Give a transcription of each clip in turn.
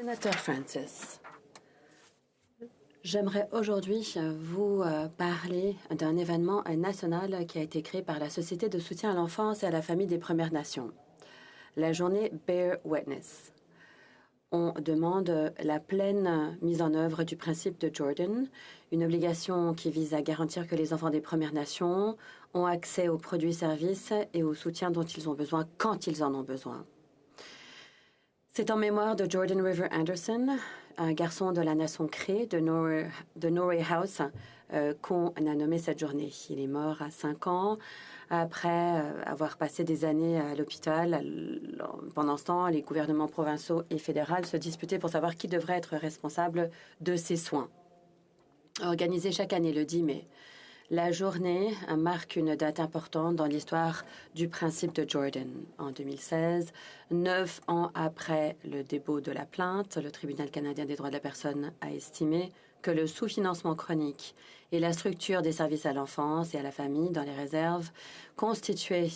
Sénateur Francis, j'aimerais aujourd'hui vous parler d'un événement national qui a été créé par la Société de soutien à l'enfance et à la famille des Premières Nations, la journée Bear Witness. On demande la pleine mise en œuvre du principe de Jordan, une obligation qui vise à garantir que les enfants des Premières Nations ont accès aux produits, services et au soutien dont ils ont besoin quand ils en ont besoin. C'est en mémoire de Jordan River Anderson, un garçon de la nation Cree de Norway House, qu'on a nommé cette journée. Il est mort à 5 ans après avoir passé des années à l'hôpital. Pendant ce temps, les gouvernements provinciaux et fédéraux se disputaient pour savoir qui devrait être responsable de ses soins. Organisée chaque année le 10 mai, la journée marque une date importante dans l'histoire du principe de Jordan. En 2016, 9 ans après le dépôt de la plainte, le Tribunal canadien des droits de la personne a estimé que le sous-financement chronique et la structure des services à l'enfance et à la famille dans les réserves constituaient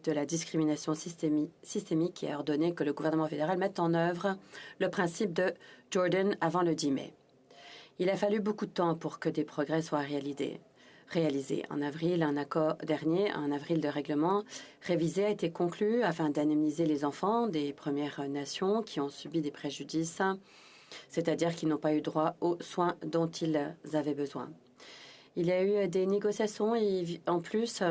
de la discrimination systémique et a ordonné que le gouvernement fédéral mette en œuvre le principe de Jordan avant le 10 mai. Il a fallu beaucoup de temps pour que des progrès soient réalisés. En avril, un accord de règlement révisé a été conclu afin d'indemniser les enfants des Premières Nations qui ont subi des préjudices, c'est-à-dire qui n'ont pas eu droit aux soins dont ils avaient besoin. Il y a eu des négociations en plus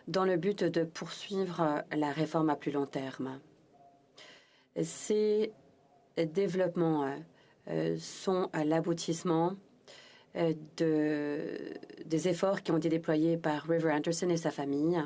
dans le but de poursuivre la réforme à plus long terme. Ces développements sont l'aboutissement des efforts qui ont été déployés par River Anderson et sa famille,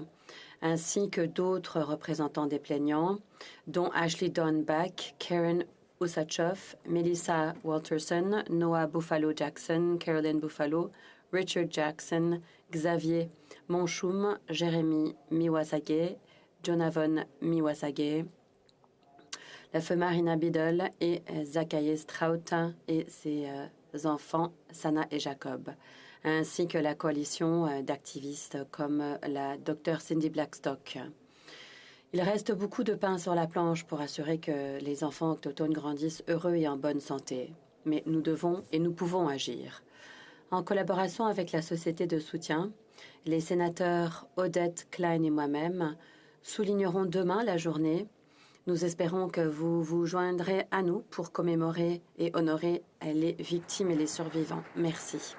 ainsi que d'autres représentants des plaignants, dont Ashley Dawn Back, Karen Usachoff, Melissa Walterson, Noah Buffalo Jackson, Carolyn Buffalo, Richard Jackson, Xavier Monchoum, Jérémy Miwasage, Jonavon Miwasage, la feu Marina Biddle et Zachary Strout et ses enfants, Sana et Jacob, ainsi que la coalition d'activistes comme la Dr Cindy Blackstock. Il reste beaucoup de pain sur la planche pour assurer que les enfants autochtones grandissent heureux et en bonne santé. Mais nous devons et nous pouvons agir. En collaboration avec la Société de soutien, les sénateurs Odette Klein et moi-même soulignerons demain la journée. Nous espérons que vous vous joindrez à nous pour commémorer et honorer les victimes et les survivants. Merci.